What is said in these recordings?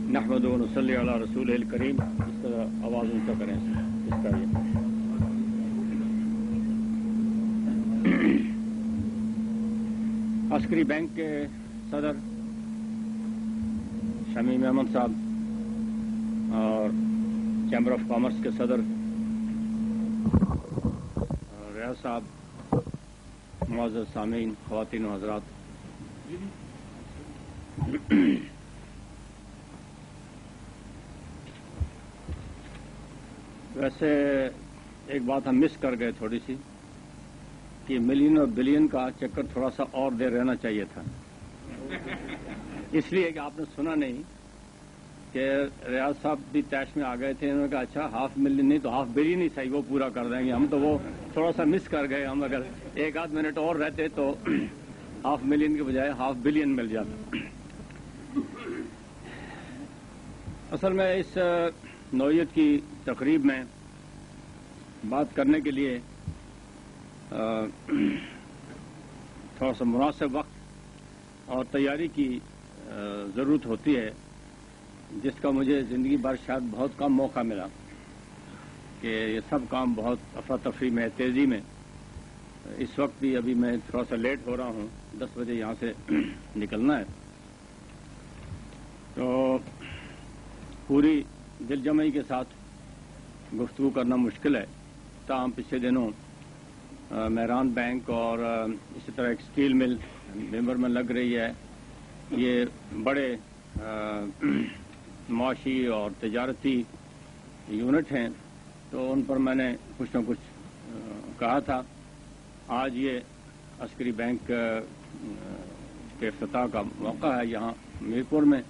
نحمد و نصلی علی رسول الکریم. اس طرح آواز اونچا کریں اس کا یہ. عسکری بینک کے صدر شمیم احمد صاحب اور چیمبر آف کامرس کے صدر ریاض صاحب، معزز سامعین، خواتین و حضرات، ویسے ایک بات ہم مس کر گئے تھوڑی سی کہ ملین اور بلین کا چکر تھوڑا سا اور دیر رہنا چاہیے تھا، اس لیے کہ آپ نے سنا نہیں کہ ریاض صاحب بھی طیش میں آ گئے تھے. انہوں نے کہا اچھا ہاف ملین نہیں تو ہاف بلین ہی صحیح، وہ پورا کر دیں گے. ہم تو وہ تھوڑا سا مس کر گئے. ہم اگر ایک آدھ منٹ اور رہتے تو ہاف ملین کے بجائے ہاف بلین مل جاتا. اصل میں اس نوعیت کی تقریب میں بات کرنے کے لیے تھوڑا سا مناسب وقت اور تیاری کی ضرورت ہوتی ہے، جس کا مجھے زندگی بھر شاید بہت کم موقع ملا کہ یہ سب کام بہت افراتفری میں، تیزی میں. اس وقت بھی ابھی میں تھوڑا سا لیٹ ہو رہا ہوں، 10 بجے یہاں سے نکلنا ہے، تو پوری دل جمعی کے ساتھ گفتگو کرنا مشکل ہے. تاہم پچھلے دنوں مہران بینک اور اسی طرح ایک اسٹیل مل بھمبر میں لگ رہی ہے، یہ بڑے معاشی اور تجارتی یونٹ ہیں، تو ان پر میں نے کچھ نہ کچھ کہا تھا. آج یہ عسکری بینک کے افتتاح کا موقع ہے یہاں میرپور میں.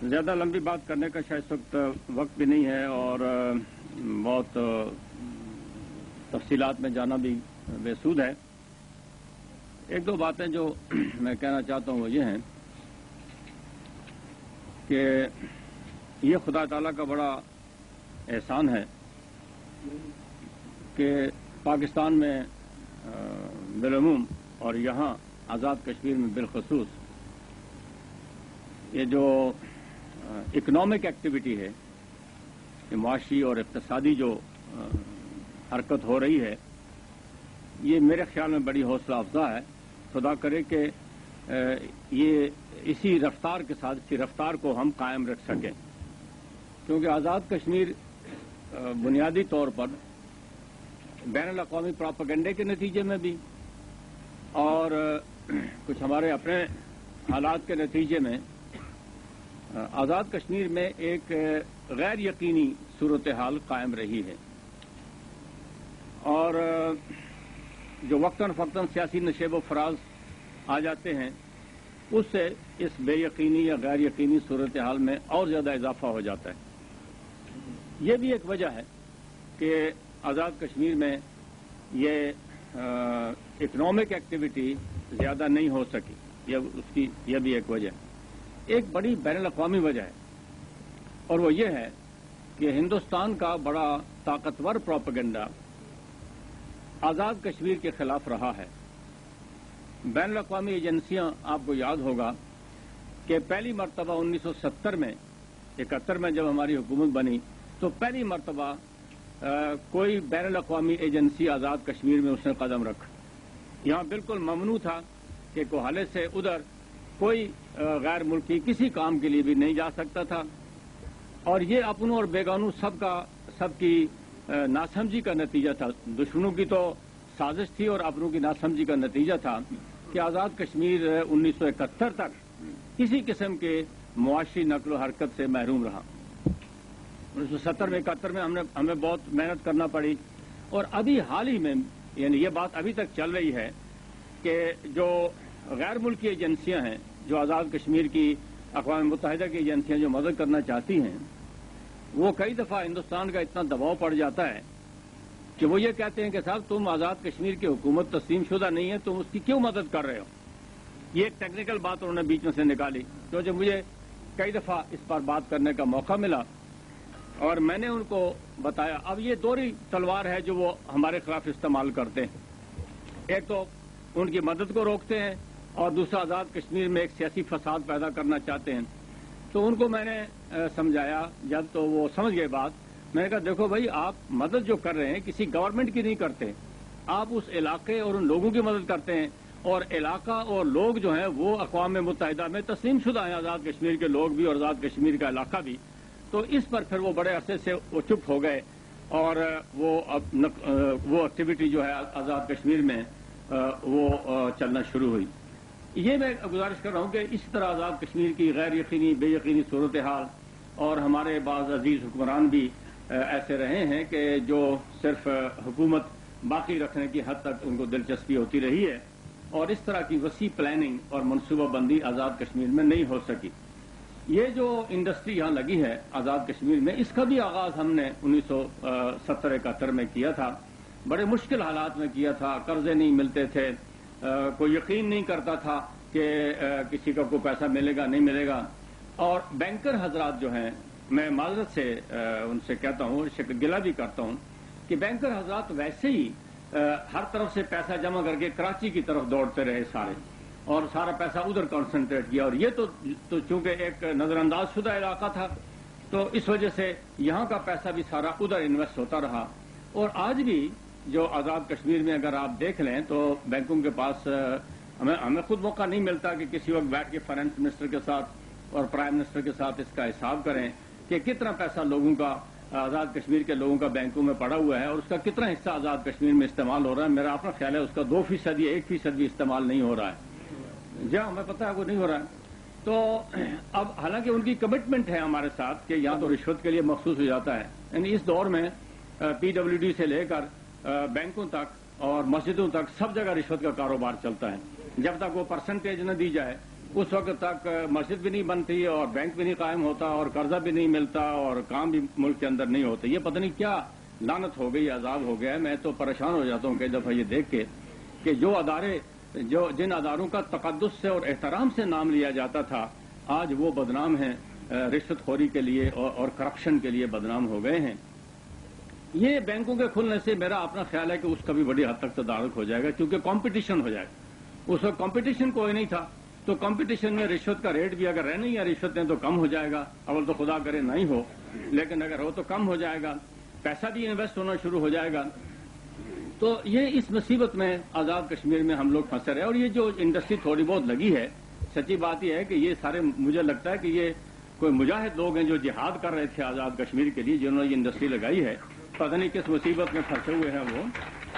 زیادہ لمبی بات کرنے کا شاید اس وقت وقت بھی نہیں ہے اور بہت تفصیلات میں جانا بھی بے سود ہے. ایک دو باتیں جو میں کہنا چاہتا ہوں وہ یہ ہیں کہ یہ خدا تعالیٰ کا بڑا احسان ہے کہ پاکستان میں بالعموم اور یہاں آزاد کشمیر میں بالخصوص یہ جو اکنامک ایکٹیویٹی ہے، یہ معاشی اور اقتصادی جو حرکت ہو رہی ہے، یہ میرے خیال میں بڑی حوصلہ افزا ہے. خدا کرے کہ یہ اسی رفتار کے ساتھ اسی رفتار کو ہم قائم رکھ سکیں، کیونکہ آزاد کشمیر بنیادی طور پر بین الاقوامی پراپیگنڈے کے نتیجے میں بھی اور کچھ ہمارے اپنے حالات کے نتیجے میں آزاد کشمیر میں ایک غیر یقینی صورتحال قائم رہی ہے، اور جو وقتاً فوقتاً سیاسی نشیب و فراز آ جاتے ہیں، اس سے اس بے یقینی یا غیر یقینی صورتحال میں اور زیادہ اضافہ ہو جاتا ہے. یہ بھی ایک وجہ ہے کہ آزاد کشمیر میں یہ اکنامک ایکٹیویٹی زیادہ نہیں ہو سکی. یہ بھی ایک وجہ ہے. ایک بڑی بین الاقوامی وجہ ہے، اور وہ یہ ہے کہ ہندوستان کا بڑا طاقتور پروپیگنڈا آزاد کشمیر کے خلاف رہا ہے. بین الاقوامی ایجنسیاں، آپ کو یاد ہوگا کہ پہلی مرتبہ 1970 میں 71 میں جب ہماری حکومت بنی تو پہلی مرتبہ کوئی بین الاقوامی ایجنسی آزاد کشمیر میں اس نے قدم رکھا. یہاں بالکل ممنوع تھا کہ کوہالے سے ادھر کوئی غیر ملکی کسی کام کے لیے بھی نہیں جا سکتا تھا، اور یہ اپنوں اور بیگانوں سب کی ناسمجھی کا نتیجہ تھا. دشمنوں کی تو سازش تھی اور اپنوں کی ناسمجھی کا نتیجہ تھا کہ آزاد کشمیر 1971 تک کسی قسم کے معاشی نقل و حرکت سے محروم رہا. 1970 میں 71 میں ہمیں بہت محنت کرنا پڑی، اور ابھی حال ہی میں یعنی یہ بات ابھی تک چل رہی ہے کہ جو غیر ملکی ایجنسیاں ہیں، جو آزاد کشمیر کی اقوام متحدہ کی ایجنسیاں جو مدد کرنا چاہتی ہیں، وہ کئی دفعہ ہندوستان کا اتنا دباؤ پڑ جاتا ہے کہ وہ یہ کہتے ہیں کہ صاحب تم آزاد کشمیر کی حکومت تسلیم شدہ نہیں ہے، تم اس کی کیوں مدد کر رہے ہو. یہ ایک ٹیکنیکل بات انہوں نے بیچ میں سے نکالی، تو جب مجھے کئی دفعہ اس پر بات کرنے کا موقع ملا اور میں نے ان کو بتایا. اب یہ دوہری تلوار ہے جو وہ ہمارے خلاف استعمال کرتے ہیں. ایک تو ان کی مدد کو روکتے ہیں اور دوسرا آزاد کشمیر میں ایک سیاسی فساد پیدا کرنا چاہتے ہیں. تو ان کو میں نے سمجھایا، جب تو وہ سمجھ گئے بات. میں نے کہا دیکھو بھائی، آپ مدد جو کر رہے ہیں کسی گورنمنٹ کی نہیں کرتے، آپ اس علاقے اور ان لوگوں کی مدد کرتے ہیں، اور علاقہ اور لوگ جو ہیں وہ اقوام متحدہ میں تسلیم شدہ ہیں، آزاد کشمیر کے لوگ بھی اور آزاد کشمیر کا علاقہ بھی. تو اس پر پھر وہ بڑے عرصے سے وہ چپ ہو گئے اور وہ ایکٹیویٹی جو ہے آزاد کشمیر میں وہ چلنا شروع ہوئی. یہ میں گزارش کر رہا ہوں کہ اس طرح آزاد کشمیر کی غیر یقینی بے یقینی صورتحال، اور ہمارے بعض عزیز حکمران بھی ایسے رہے ہیں کہ جو صرف حکومت باقی رکھنے کی حد تک ان کو دلچسپی ہوتی رہی ہے، اور اس طرح کی وسیع پلاننگ اور منصوبہ بندی آزاد کشمیر میں نہیں ہو سکی. یہ جو انڈسٹری یہاں لگی ہے آزاد کشمیر میں، اس کا بھی آغاز ہم نے 1970-71 میں کیا تھا. بڑے مشکل حالات میں کیا تھا، قرضے نہیں ملتے تھے، کوئی یقین نہیں کرتا تھا کہ کسی کا کوئی پیسہ ملے گا نہیں ملے گا. اور بینکر حضرات جو ہیں، میں معذرت سے ان سے کہتا ہوں، گلہ بھی کرتا ہوں کہ بینکر حضرات ویسے ہی ہر طرف سے پیسہ جمع کر کے کراچی کی طرف دوڑتے رہے سارے، اور سارا پیسہ ادھر کانسنٹریٹ کیا. اور یہ تو چونکہ ایک نظر انداز شدہ علاقہ تھا، تو اس وجہ سے یہاں کا پیسہ بھی سارا ادھر انویسٹ ہوتا رہا. اور آج بھی جو آزاد کشمیر میں اگر آپ دیکھ لیں تو بینکوں کے پاس ہمیں خود موقع نہیں ملتا کہ کسی وقت بیٹھ کے فائنانس منسٹر کے ساتھ اور پرائم منسٹر کے ساتھ اس کا حساب کریں کہ کتنا پیسہ لوگوں کا، آزاد کشمیر کے لوگوں کا بینکوں میں پڑا ہوا ہے، اور اس کا کتنا حصہ آزاد کشمیر میں استعمال ہو رہا ہے. میرا اپنا خیال ہے اس کا 2% یا 1% بھی استعمال نہیں ہو رہا ہے. جی ہمیں پتہ ہے وہ نہیں ہو رہا ہے. تو اب حالانکہ ان کی کمٹمنٹ ہے ہمارے ساتھ کہ یہاں تو رشوت کے لیے مخصوص ہو جاتا ہے. یعنی اس دور میں PWD سے لے کر بینکوں تک اور مسجدوں تک سب جگہ رشوت کا کاروبار چلتا ہے. جب تک وہ پرسنٹیج نہ دی جائے اس وقت تک مسجد بھی نہیں بنتی اور بینک بھی نہیں قائم ہوتا اور قرضہ بھی نہیں ملتا اور کام بھی ملک کے اندر نہیں ہوتا. یہ پتہ نہیں کیا لعنت ہو گئی، عذاب ہو گیا ہے. میں تو پریشان ہو جاتا ہوں کئی دفعہ یہ دیکھ کے کہ جن اداروں کا تقدس سے اور احترام سے نام لیا جاتا تھا، آج وہ بدنام ہیں، رشوت خوری کے لیے اور کرپشن کے لیے بدنام ہو گئے ہیں. یہ بینکوں کے کھلنے سے میرا اپنا خیال ہے کہ اس کا بھی بڑی حد تک تدارک ہو جائے گا، کیونکہ کمپٹیشن ہو جائے گا. اس وقت کمپٹیشن کوئی نہیں تھا، تو کمپٹیشن میں رشوت کا ریٹ بھی اگر رہنا ہی ہے رشوتیں تو کم ہو جائے گا. اول تو خدا کرے نہیں ہو، لیکن اگر ہو تو کم ہو جائے گا، پیسہ بھی انویسٹ ہونا شروع ہو جائے گا. تو یہ اس مصیبت میں آزاد کشمیر میں ہم لوگ پھنسے رہے. اور یہ جو انڈسٹری تھوڑی بہت لگی ہے، سچی بات یہ ہے کہ یہ سارے، مجھے لگتا ہے کہ یہ کوئی مجاہد لوگ ہیں جو جہاد کر رہے تھے آزاد کشمیر کے لیے، جنہوں نے یہ انڈسٹری لگائی ہے. پتہ نہیں کس مصیبت میں پھنسے ہوئے ہیں وہ،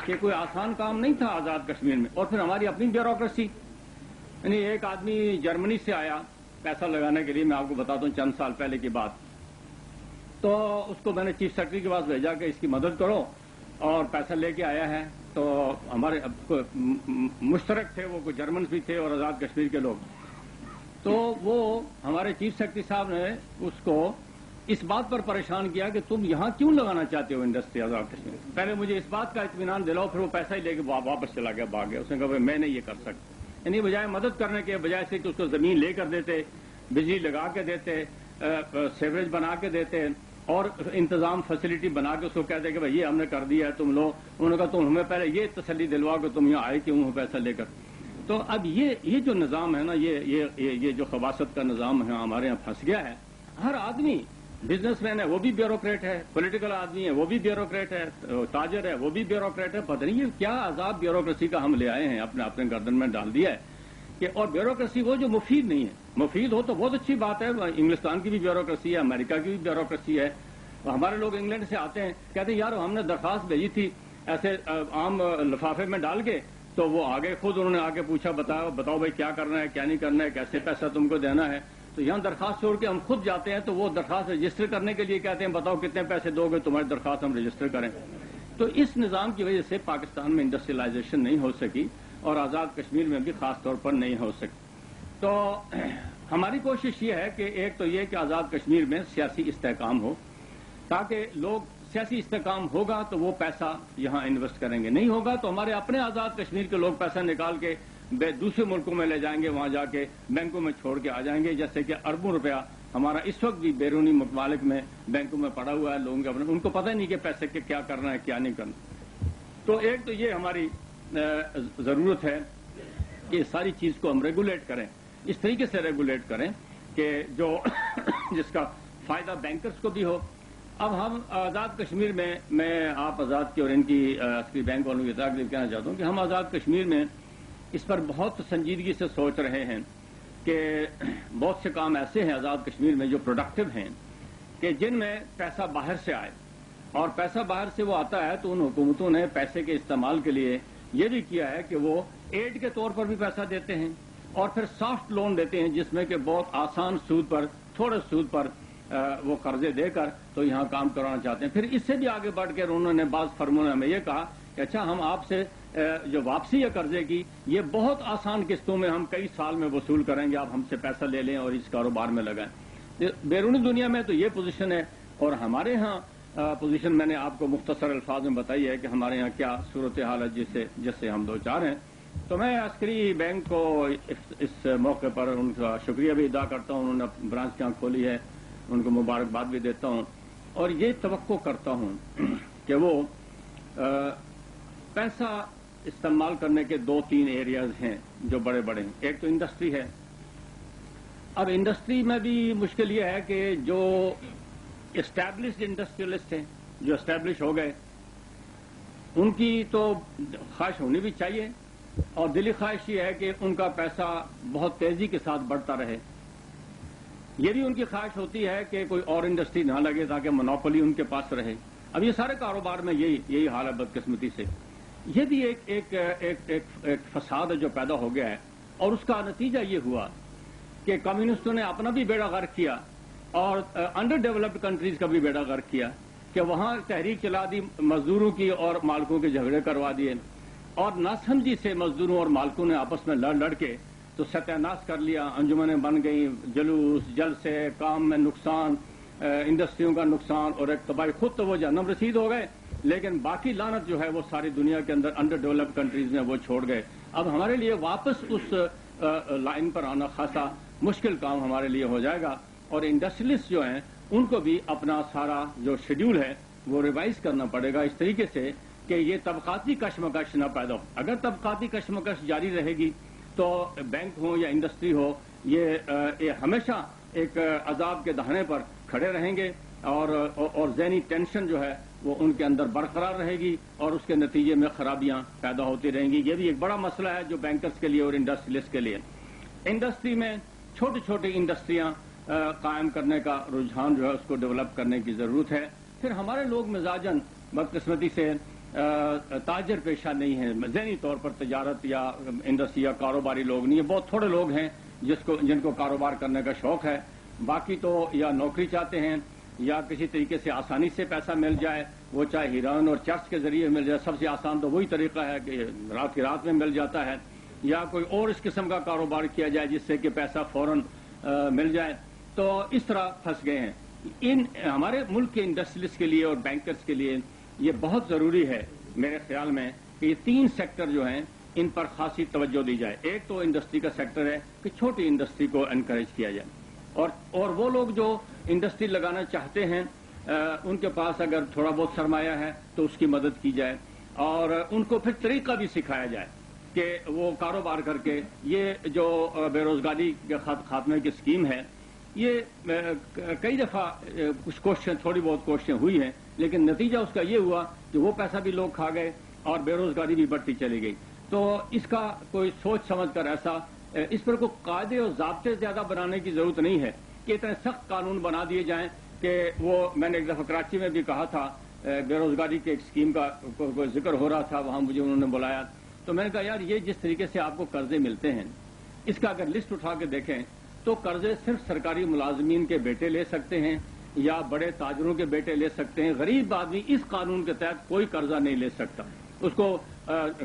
کہ کوئی آسان کام نہیں تھا آزاد کشمیر میں. اور پھر ہماری اپنی بیوروکریسی، یعنی ایک آدمی جرمنی سے آیا پیسہ لگانے کے لیے، میں آپ کو بتاتا ہوں چند سال پہلے کی بات. تو اس کو میں نے چیف سیکرٹری کے پاس بھیجا کہ اس کی مدد کرو، اور پیسہ لے کے آیا ہے. تو ہمارے مشترک تھے، وہ کوئی جرمنز بھی تھے اور آزاد کشمیر کے لوگ. تو وہ ہمارے چیف سیکرٹری صاحب نے اس کو اس بات پر پریشان کیا کہ تم یہاں کیوں لگانا چاہتے ہو انڈسٹری آزاد کشمیر. پہلے مجھے اس بات کا اطمینان دلاؤ، پھر وہ پیسہ ہی لے کے واپس چلا گیا، بھاگ گیا. اس نے کہا میں نہیں یہ کر سکتا. یعنی بجائے مدد کرنے کے بجائے سے کہ اس کو زمین لے کر دیتے، بجلی لگا کے دیتے، سیوریج بنا کے دیتے اور انتظام فیسلٹی بنا کے اس کو کہتے کہ بھائی یہ ہم نے کر دیا ہے تم لو. انہوں نے کہا تم ہمیں پہلے یہ تسلی دلواؤ کہ تم یہاں آئے کیوں ہو پیسہ لے کر. تو اب یہ جو نظام ہے نا، یہ جو خباثت کا نظام ہے ہمارے یہاں پھنس گیا ہے. ہر آدمی بزنس مین ہے وہ بھی بیوروکریٹ ہے، پولیٹیکل آدمی ہے وہ بھی بیوروکریٹ ہے، تاجر ہے وہ بھی بیوروکریٹ ہے. پتہ نہیں یہ کیا عذاب بیوروکریسی کا ہم لے آئے ہیں، اپنے گردن میں ڈال دیا ہے. کہ اور بیوروکریسی وہ جو مفید نہیں ہے. مفید ہو تو بہت اچھی بات ہے. انگلستان کی بھی بیوروکریسی ہے، امریکہ کی بھی بیوروکریسی ہے. ہمارے لوگ انگلینڈ سے آتے ہیں، کہتے ہیں یار ہم نے درخواست بھیجی تھی ایسے عام لفافے میں ڈال کے، تو وہ آگے خود انہوں نے آ کے پوچھا بتاؤ بھائی کیا کرنا ہے کیا نہیں کرنا ہے، کیسے پیسہ تم کو دینا ہے. تو یہاں درخواست چھوڑ کے ہم خود جاتے ہیں تو وہ درخواست رجسٹر کرنے کے لیے کہتے ہیں بتاؤ کتنے پیسے دو گے تمہاری درخواست ہم رجسٹر کریں. تو اس نظام کی وجہ سے پاکستان میں انڈسٹریلائزیشن نہیں ہو سکی اور آزاد کشمیر میں بھی خاص طور پر نہیں ہو سکی. تو ہماری کوشش یہ ہے کہ ایک تو یہ کہ آزاد کشمیر میں سیاسی استحکام ہو، تاکہ لوگ سیاسی استحکام ہوگا تو وہ پیسہ یہاں انویسٹ کریں گے، نہیں ہوگا تو ہمارے اپنے آزاد کشمیر کے لوگ پیسہ نکال کے دوسرے ملکوں میں لے جائیں گے، وہاں جا کے بینکوں میں چھوڑ کے آ جائیں گے. جیسے کہ اربوں روپیہ ہمارا اس وقت بھی بیرونی ممالک میں بینکوں میں پڑا ہوا ہے، لوگوں کے ان کو پتہ ہی نہیں کہ پیسے کے کیا کرنا ہے کیا نہیں کرنا. تو ایک تو یہ ہماری ضرورت ہے کہ ساری چیز کو ہم ریگولیٹ کریں، اس طریقے سے ریگولیٹ کریں کہ جو جس کا فائدہ بینکرز کو بھی ہو۔ اب ہم آزاد کشمیر میں آپ آزاد کی اور ان کی عسکری بینک والوں کی اطلاع کے لیے کہنا چاہتا ہوں کہ ہم آزاد کشمیر میں اس پر بہت سنجیدگی سے سوچ رہے ہیں کہ بہت سے کام ایسے ہیں آزاد کشمیر میں جو پروڈکٹیو ہیں کہ جن میں پیسہ باہر سے آئے، اور پیسہ باہر سے وہ آتا ہے تو ان حکومتوں نے پیسے کے استعمال کے لیے یہ بھی کیا ہے کہ وہ ایڈ کے طور پر بھی پیسہ دیتے ہیں اور پھر سافٹ لون دیتے ہیں جس میں کہ بہت آسان سود پر، تھوڑے سود پر وہ قرضے دے کر تو یہاں کام کرانا چاہتے ہیں۔ پھر اس سے بھی آگے بڑھ کر انہوں نے بعض فرموں نے ہمیں یہ کہا کہ اچھا ہم آپ سے جو واپسی ہے قرضے کی یہ بہت آسان قسطوں میں ہم کئی سال میں وصول کریں گے، آپ ہم سے پیسہ لے لیں اور اس کاروبار میں لگائیں۔ بیرونی دنیا میں تو یہ پوزیشن ہے، اور ہمارے ہاں پوزیشن میں نے آپ کو مختصر الفاظ میں بتائی ہے کہ ہمارے ہاں کیا صورتحال ہے جس سے ہم دو چار ہیں۔ تو میں عسکری بینک کو اس موقع پر ان کا شکریہ بھی ادا کرتا ہوں، انہوں نے برانچ یہاں کھولی ہے، ان کو مبارکباد بھی دیتا ہوں، اور یہ توقع کرتا ہوں کہ وہ پیسہ استعمال کرنے کے 2-3 ایریاز ہیں جو بڑے بڑے ہیں۔ ایک تو انڈسٹری ہے۔ اب انڈسٹری میں بھی مشکل یہ ہے کہ جو اسٹیبلشڈ انڈسٹریلسٹ ہیں، جو اسٹیبلش ہو گئے، ان کی تو خواہش ہونی بھی چاہیے، اور دلی خواہش یہ ہے کہ ان کا پیسہ بہت تیزی کے ساتھ بڑھتا رہے۔ یہ بھی ان کی خواہش ہوتی ہے کہ کوئی اور انڈسٹری نہ لگے تاکہ منوپولی ان کے پاس رہے۔ اب یہ سارے کاروبار میں یہی حال ہے بدقسمتی سے۔ یہ بھی ایک فساد ہے جو پیدا ہو گیا ہے، اور اس کا نتیجہ یہ ہوا کہ کمیونسٹوں نے اپنا بھی بیڑا غرق کیا اور انڈر ڈیولپڈ کنٹریز کا بھی بیڑا غرق کیا کہ وہاں تحریک چلا دی مزدوروں کی اور مالکوں کے جھگڑے کروا دیے، اور ناسمجھی سے مزدوروں اور مالکوں نے آپس میں لڑ کے تو ستیہ ناش کر لیا، انجمنیں بن گئی، جلوس، جلسے، کام میں نقصان، انڈسٹریوں کا نقصان، اور ایک تباہی۔ خود تو وہ جہنم رسید ہو گئے، لیکن باقی لعنت جو ہے وہ ساری دنیا کے اندر انڈر ڈیولپڈ کنٹریز میں وہ چھوڑ گئے۔ اب ہمارے لیے واپس اس لائن پر آنا خاصا مشکل کام ہمارے لیے ہو جائے گا، اور انڈسٹریلسٹ جو ہیں ان کو بھی اپنا سارا جو شیڈیول ہے وہ ریوائز کرنا پڑے گا اس طریقے سے کہ یہ طبقاتی کشمکش نہ پیدا ہو۔ اگر طبقاتی کشمکش جاری رہے گی تو بینک ہو یا انڈسٹری ہو، یہ ہمیشہ ایک عذاب کے دہانے پر کھڑے رہیں گے، اور ذہنی ٹینشن جو ہے وہ ان کے اندر برقرار رہے گی، اور اس کے نتیجے میں خرابیاں پیدا ہوتی رہیں گی۔ یہ بھی ایک بڑا مسئلہ ہے جو بینکرز کے لیے اور انڈسٹریلسٹ کے لیے۔ انڈسٹری میں چھوٹی چھوٹی انڈسٹریاں قائم کرنے کا رجحان جو ہے اس کو ڈیولپ کرنے کی ضرورت ہے۔ پھر ہمارے لوگ مزاجاً بدقسمتی سے تاجر پیشہ نہیں ہیں، ذہنی طور پر تجارت یا انڈسٹری یا کاروباری لوگ نہیں ہیں، بہت تھوڑے لوگ ہیں جن کو کاروبار کرنے کا شوق ہے۔ باقی تو یا نوکری چاہتے ہیں یا کسی طریقے سے آسانی سے پیسہ مل جائے، وہ چاہے ہیروئن اور چرس کے ذریعے مل جائے، سب سے آسان تو وہی طریقہ ہے کہ رات کی رات میں مل جاتا ہے، یا کوئی اور اس قسم کا کاروبار کیا جائے جس سے کہ پیسہ فوراً مل جائے، تو اس طرح پھنس گئے ہیں۔ ہمارے ملک کے انڈسٹریلسٹ کے لیے اور بینکرز کے لیے یہ بہت ضروری ہے میرے خیال میں کہ یہ 3 سیکٹر جو ہیں ان پر خاصی توجہ دی جائے۔ ایک تو انڈسٹری کا سیکٹر ہے کہ چھوٹی انڈسٹری کو انکریج کیا جائے، اور وہ لوگ جو انڈسٹری لگانا چاہتے ہیں ان کے پاس اگر تھوڑا بہت سرمایہ ہے تو اس کی مدد کی جائے، اور ان کو پھر طریقہ بھی سکھایا جائے کہ وہ کاروبار کر کے یہ جو بے روزگاری کے خاتمے کی اسکیم ہے، یہ کئی دفعہ کچھ کوششیں، تھوڑی بہت کوششیں ہوئی ہیں، لیکن نتیجہ اس کا یہ ہوا کہ وہ پیسہ بھی لوگ کھا گئے اور بے روزگاری بھی بڑھتی چلی گئی۔ تو اس کا کوئی سوچ سمجھ کر ایسا، اس پر کوئی قاعدے اور ضابطے زیادہ بنانے کی ضرورت نہیں ہے کہ اتنے سخت قانون بنا دیے جائیں کہ وہ، میں نے ایک دفعہ کراچی میں بھی کہا تھا، بے روزگاری کے ایک اسکیم کا کوئی ذکر ہو رہا تھا، وہاں مجھے انہوں نے بلایا، تو میں نے کہا یار یہ جس طریقے سے آپ کو قرضے ملتے ہیں اس کا اگر لسٹ اٹھا کے دیکھیں تو قرضے صرف سرکاری ملازمین کے بیٹے لے سکتے ہیں یا بڑے تاجروں کے بیٹے لے سکتے ہیں، غریب آدمی اس قانون کے تحت کوئی قرضہ نہیں لے سکتا۔ اس کو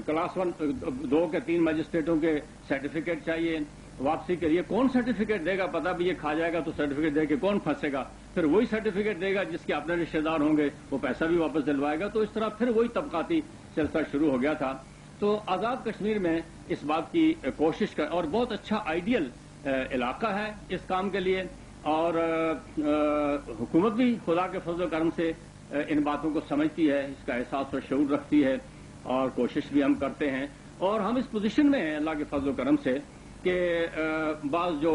کلاس 1 2 کے 3 مجسٹریٹوں کے سرٹیفکیٹ چاہیے واپسی کے لیے۔ کون سرٹیفکیٹ دے گا؟ پتہ بھی یہ کھا جائے گا تو سرٹیفکیٹ دے کے کون پھنسے گا؟ پھر وہی سرٹیفکیٹ دے گا جس کے اپنے رشتے دار ہوں گے، وہ پیسہ بھی واپس دلوائے گا، تو اس طرح پھر وہی طبقاتی سلسلہ شروع ہو گیا تھا۔ تو آزاد کشمیر میں اس بات کی کوشش کر، اور بہت اچھا آئیڈیل علاقہ ہے اس کام کے لیے، اور حکومت بھی خدا کے فضل و کرم سے ان باتوں کو سمجھتی ہے، اس کا احساس و شعور رکھتی ہے، اور کوشش بھی ہم کرتے ہیں، اور ہم اس پوزیشن میں ہیں اللہ کے فضل و کرم سے کہ بعض جو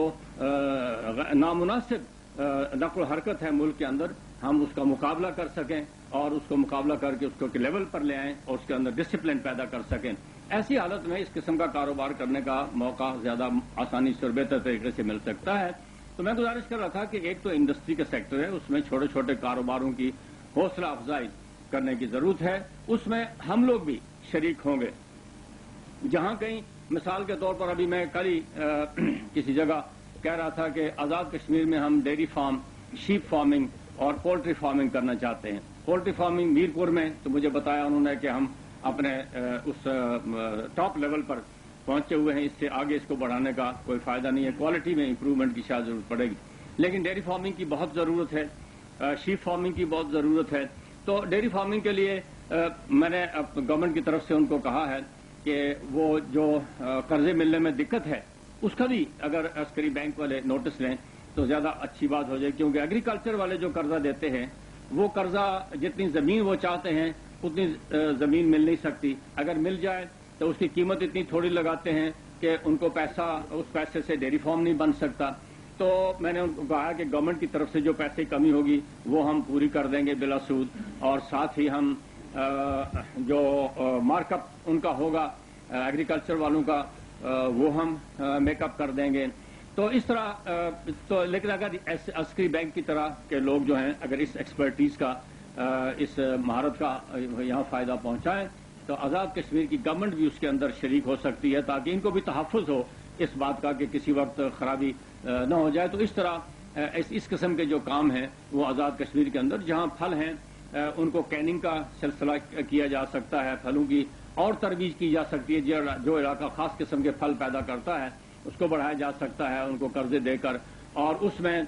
نامناسب نقل و حرکت ہے ملک کے اندر، ہم اس کا مقابلہ کر سکیں اور اس کو مقابلہ کر کے اس کو لیول پر لے آئیں اور اس کے اندر ڈسپلن پیدا کر سکیں۔ ایسی حالت میں اس قسم کا کاروبار کرنے کا موقع زیادہ آسانی سے اور بہتر طریقے سے مل سکتا ہے۔ تو میں گزارش کر رہا تھا کہ ایک تو انڈسٹری کا سیکٹر ہے، اس میں چھوٹے چھوٹے کاروباروں کی حوصلہ افزائی کرنے کی ضرورت ہے، اس میں ہم لوگ بھی شریک ہوں گے۔ جہاں کہیں مثال کے طور پر ابھی میں کل ہی کسی جگہ کہہ رہا تھا کہ آزاد کشمیر میں ہم ڈیری فارم، شیپ فارمنگ اور پولٹری فارمنگ کرنا چاہتے ہیں۔ پولٹری فارمنگ میرپور میں تو مجھے بتایا انہوں نے کہ ہم اپنے اس ٹاپ لیول پر پہنچے ہوئے ہیں، اس سے آگے اس کو بڑھانے کا کوئی فائدہ نہیں ہے، کوالٹی میں امپروومنٹ کی شاید ضرورت پڑے گی، لیکن ڈیری فارمنگ کی بہت ضرورت ہے، شیپ فارمنگ کی بہت ضرورت ہے۔ تو ڈیری فارمنگ کے لیے میں نے گورنمنٹ کی طرف سے ان کو کہا ہے کہ وہ جو قرضے ملنے میں دقت ہے اس کا بھی اگر عسکری بینک والے نوٹس لیں تو زیادہ اچھی بات ہو جائے، کیونکہ ایگریکلچر والے جو قرضہ دیتے ہیں وہ قرضہ جتنی زمین وہ چاہتے ہیں اتنی زمین مل نہیں سکتی، اگر مل جائے تو اس کی قیمت اتنی تھوڑی لگاتے ہیں کہ ان کو پیسہ، اس پیسے سے ڈیری فارم نہیں بن سکتا۔ تو میں نے ان کو کہا کہ گورنمنٹ کی طرف سے جو پیسے کی کمی ہوگی وہ ہم پوری کر دیں گے بلا سود، اور ساتھ ہی ہم جو مارک اپ ان کا ہوگا ایگریکلچر والوں کا وہ ہم میک اپ کر دیں گے۔ تو اس طرح تو لیکن اگر عسکری بینک کی طرح کے لوگ جو ہیں اگر اس ایکسپرٹیز کا، اس مہارت کا یہاں فائدہ پہنچائیں تو آزاد کشمیر کی گورنمنٹ بھی اس کے اندر شریک ہو سکتی ہے، تاکہ ان کو بھی تحفظ ہو اس بات کا کہ کسی وقت خرابی نہ ہو جائے۔ تو اس طرح اس قسم کے جو کام ہیں وہ آزاد کشمیر کے اندر جہاں پھل ہیں ان کو کیننگ کا سلسلہ کیا جا سکتا ہے، پھلوں کی اور ترویج کی جا سکتی ہے، جو علاقہ خاص قسم کے پھل پیدا کرتا ہے اس کو بڑھایا جا سکتا ہے ان کو قرضے دے کر، اور اس میں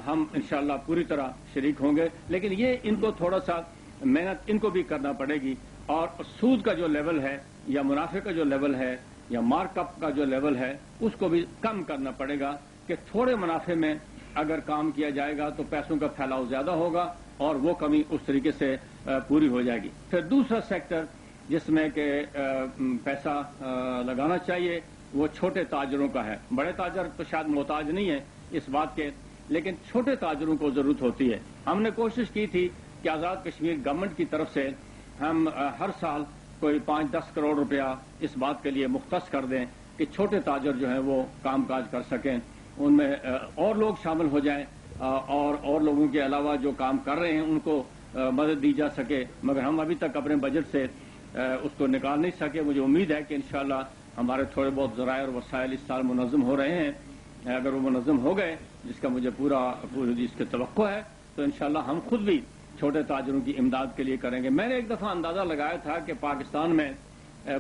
ہم انشاءاللہ پوری طرح شریک ہوں گے۔ لیکن یہ ان کو تھوڑا سا محنت ان کو بھی کرنا پڑے گی، اور سود کا جو لیول ہے یا منافع کا جو لیول ہے یا مارک اپ کا جو لیول ہے اس کو بھی کم کرنا پڑے گا، کہ تھوڑے منافع میں اگر کام کیا جائے گا تو پیسوں کا پھیلاؤ زیادہ ہوگا اور وہ کمی اس طریقے سے پوری ہو جائے گی۔ پھر دوسرا سیکٹر جس میں کہ پیسہ لگانا چاہیے وہ چھوٹے تاجروں کا ہے۔ بڑے تاجر تو شاید محتاج نہیں ہیں اس بات کے، لیکن چھوٹے تاجروں کو ضرورت ہوتی ہے۔ ہم نے کوشش کی تھی کہ آزاد کشمیر گورنمنٹ کی طرف سے ہم ہر سال کوئی 5-10 کروڑ روپیہ اس بات کے لیے مختص کر دیں کہ چھوٹے تاجر جو ہیں وہ کام کاج کر سکیں، ان میں اور لوگ شامل ہو جائیں اور لوگوں کے علاوہ جو کام کر رہے ہیں ان کو مدد دی جا سکے، مگر ہم ابھی تک اپنے بجٹ سے اس کو نکال نہیں سکے۔ مجھے امید ہے کہ انشاءاللہ ہمارے تھوڑے بہت ذرائع اور وسائل اس سال منظم ہو رہے ہیں، اگر وہ منظم ہو گئے جس کا مجھے پوری اس کی توقع ہے تو انشاءاللہ ہم خود بھی چھوٹے تاجروں کی امداد کے لیے کریں گے۔ میں نے ایک دفعہ اندازہ لگایا تھا کہ پاکستان میں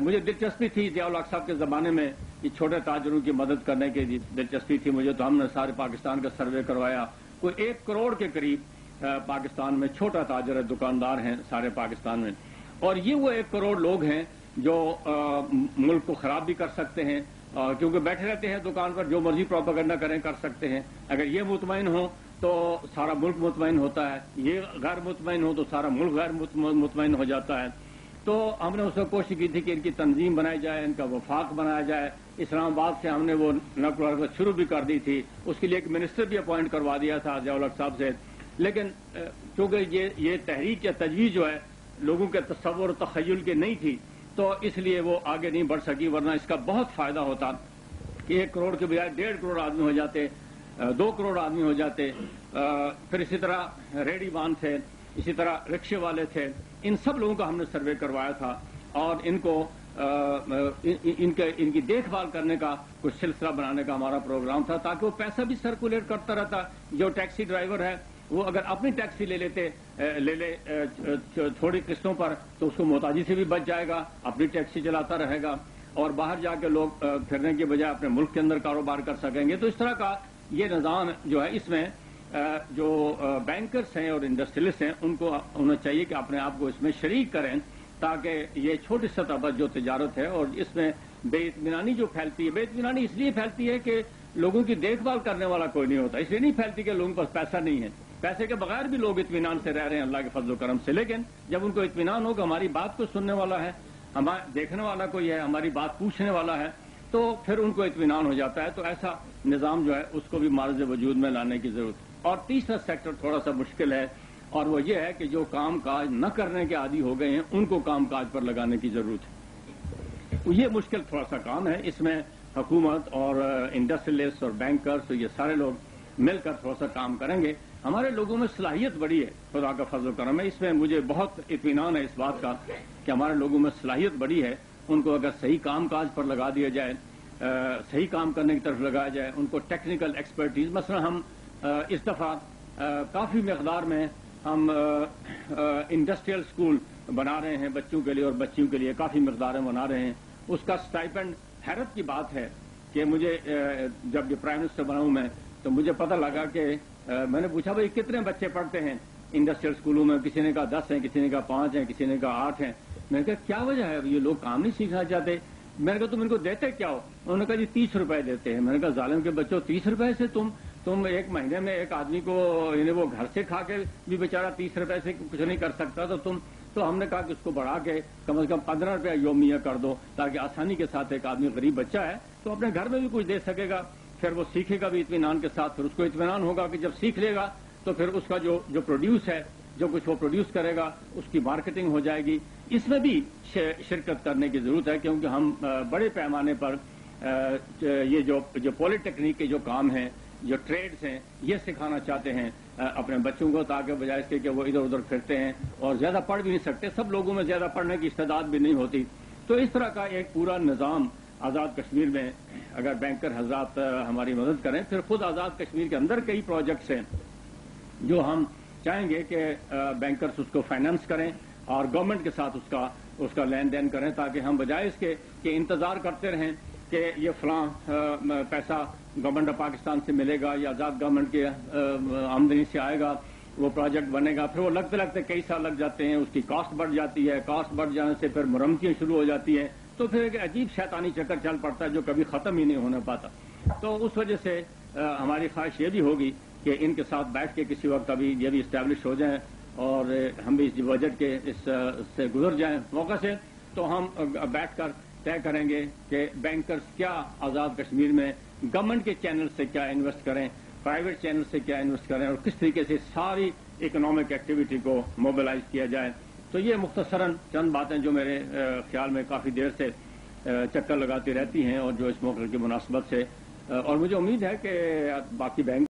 مجھے دلچسپی تھی ضیاء الحق صاحب کے زمانے میں کہ چھوٹے تاجروں کی مدد کرنے کی دلچسپی تھی مجھے، تو ہم نے سارے پاکستان کا سروے کروایا، کوئی 1 کروڑ کے قریب پاکستان میں چھوٹا تاجر ہے، دکاندار ہیں سارے پاکستان میں، اور یہ وہ 1 کروڑ لوگ ہیں جو ملک کو خراب بھی کر سکتے ہیں، کیونکہ بیٹھے رہتے ہیں دکان پر جو مرضی پروپیگنڈا کریں کر سکتے ہیں۔ اگر یہ مطمئن ہو تو سارا ملک مطمئن ہوتا ہے، یہ غیر مطمئن ہو تو سارا ملک غیر مطمئن ہو جاتا ہے۔ تو ہم نے اس میں کوشش کی تھی کہ ان کی تنظیم بنائی جائے، ان کا وفاق بنایا جائے۔ اسلام آباد سے ہم نے وہ نقل و حرکت شروع بھی کر دی تھی، اس کے لیے ایک منسٹر بھی اپوائنٹ کروا دیا تھا ضیاء الحق صاحب سے، لیکن چونکہ یہ تحریک یا تجویز جو ہے لوگوں کے تصور و تخیل کے نہیں تھی تو اس لیے وہ آگے نہیں بڑھ سکی، ورنہ اس کا بہت فائدہ ہوتا کہ 1 کروڑ کے بجائے 1.5 کروڑ آدمی ہو جاتے، 2 کروڑ آدمی ہو جاتے۔ پھر اسی طرح ریڈی وان تھے، اسی طرح رکشے والے تھے، ان سب لوگوں کا ہم نے سروے کروایا تھا اور ان کو ان کی دیکھ بھال کرنے کا کچھ سلسلہ بنانے کا ہمارا پروگرام تھا، تاکہ وہ پیسہ بھی سرکولیٹ کرتا رہتا۔ جو ٹیکسی ڈرائیور ہے وہ اگر اپنی ٹیکسی لے لے تھوڑی قسطوں پر تو اس کو محتاجی سے بھی بچ جائے گا، اپنی ٹیکسی چلاتا رہے گا اور باہر جا کے لوگ پھرنے کے بجائے اپنے ملک کے اندر کاروبار کر سکیں گے۔ تو اس طرح کا یہ نظام جو ہے اس میں جو بینکرز ہیں اور انڈسٹریلسٹ ہیں ان کو ہونا چاہیے کہ اپنے آپ کو اس میں شریک کریں، تاکہ یہ چھوٹی سطح پر جو تجارت ہے اور اس میں بے اطمینانی جو پھیلتی ہے، بے اطمینانی اس لیے پھیلتی ہے کہ لوگوں کی دیکھ بھال کرنے والا کوئی نہیں ہوتا، اس لیے نہیں پھیلتی کہ لوگوں کے پاس پیسہ نہیں ہے، پیسے کے بغیر بھی لوگ اطمینان سے رہ رہے ہیں اللہ کے فضل و کرم سے، لیکن جب ان کو اطمینان ہو کہ ہماری بات کو سننے والا ہے، ہمارا دیکھنے والا کوئی ہے, ہماری بات پوچھنے والا ہے, تو پھر ان کو اطمینان ہو جاتا ہے. تو ایسا نظام جو ہے اس کو بھی معرض وجود میں لانے کی ضرورت ہے. اور تیسرا سیکٹر تھوڑا سا مشکل ہے, اور وہ یہ ہے کہ جو کام کاج نہ کرنے کے عادی ہو گئے ہیں ان کو کام کاج پر لگانے کی ضرورت ہے. یہ مشکل تھوڑا سا کام ہے. اس میں حکومت اور انڈسٹریلسٹ اور بینکرز, یہ سارے لوگ مل کر تھوڑا سا کام کریں گے. ہمارے لوگوں میں صلاحیت بڑی ہے, خدا کا فضل و کرم ہے. اس میں مجھے بہت اطمینان ہے اس بات کا کہ ہمارے لوگوں میں صلاحیت بڑی ہے. ان کو اگر صحیح کام کاج پر لگا دیا جائے, صحیح کام کرنے کی طرف لگایا جائے, ان کو ٹیکنیکل ایکسپرٹیز, مثلا ہم اس دفعہ کافی مقدار میں ہم انڈسٹریل اسکول بنا رہے ہیں بچوں کے لیے اور بچیوں کے لیے, کافی مقدار میں بنا رہے ہیں. اس کا اسٹائپنڈ, حیرت کی بات ہے کہ مجھے جب یہ پرائم منسٹر بنا ہوں میں, تو مجھے پتہ لگا کہ میں نے پوچھا بھائی کتنے بچے پڑھتے ہیں انڈسٹریل اسکولوں میں؟ کسی نے کہا 10 ہیں, کسی نے کہا 5 ہیں, کسی نے کہا 8 ہیں. میں نے کہا کیا وجہ ہے, یہ لوگ کام نہیں سیکھنا چاہتے. میں نے کہا تم ان کو دیتے کیا ہو؟ انہوں نے کہا جی 30 روپے دیتے ہیں. میں نے کہا ظالم کے بچوں, 30 روپے سے تم ایک مہینے میں ایک آدمی کو, یعنی وہ گھر سے کھا کے بھی بیچارہ 30 روپے سے کچھ نہیں کر سکتا, تو ہم نے کہا کہ اس کو بڑھا کے کم از کم 15 روپے یومیہ کر دو, تاکہ آسانی کے ساتھ ایک آدمی غریب بچہ ہے تو اپنے گھر میں بھی کچھ دے سکے گا. پھر وہ سیکھے گا بھی اطمینان کے ساتھ. پھر اس کو اطمینان ہوگا کہ جب سیکھ لے گا تو پھر اس کا جو پروڈیوس ہے, جو کچھ وہ پروڈیوس کرے گا, اس کی مارکیٹنگ ہو جائے گی. اس میں بھی شرکت کرنے کی ضرورت ہے, کیونکہ ہم بڑے پیمانے پر یہ جو پولی ٹیکنیک کے جو کام ہیں, جو ٹریڈز ہیں, یہ سکھانا چاہتے ہیں اپنے بچوں کو, تاکہ بجائے اس کے کہ وہ ادھر ادھر پھرتے ہیں اور زیادہ پڑھ بھی نہیں سکتے. سب لوگوں میں زیادہ پڑھنے کی استعداد بھی نہیں ہوتی. تو اس طرح کا ایک پورا نظام آزاد کشمیر میں, اگر بینکر حضرات ہماری مدد کریں, پھر خود آزاد کشمیر کے اندر کئی پروجیکٹس ہیں جو ہم چاہیں گے کہ بینکرز اس کو فائنانس کریں اور گورنمنٹ کے ساتھ اس کا لین دین کریں, تاکہ ہم بجائے اس کے کہ انتظار کرتے رہیں کہ یہ فلاں پیسہ گورنمنٹ آف پاکستان سے ملے گا یا آزاد گورنمنٹ کی آمدنی سے آئے گا, وہ پروجیکٹ بنے گا, پھر وہ لگتے لگتے کئی سال لگ جاتے ہیں, اس کی کاسٹ بڑھ جاتی ہے, کاسٹ بڑھ جانے سے پھر مرمتیں شروع ہو جاتی ہیں, تو پھر ایک عجیب شیطانی چکر چل پڑتا ہے جو کبھی ختم ہی نہیں ہونے پاتا. تو اس وجہ سے ہماری خواہش یہ بھی ہوگی کہ ان کے ساتھ بیٹھ کے کسی وقت ابھی یہ بھی اسٹیبلش ہو جائیں اور ہم بھی اس بجٹ کے اس سے گزر جائیں موقع سے, تو ہم بیٹھ کر طے کریں گے کہ بینکرز کیا آزاد کشمیر میں گورنمنٹ کے چینل سے کیا انویسٹ کریں, پرائیویٹ چینل سے کیا انویسٹ کریں, اور کس طریقے سے ساری اکنامک ایکٹیویٹی کو موبلائز کیا جائے. تو یہ مختصراً چند باتیں جو میرے خیال میں کافی دیر سے چکر لگاتی رہتی ہیں, اور جو اس موقع کی مناسبت سے, اور مجھے امید ہے کہ باقی بینک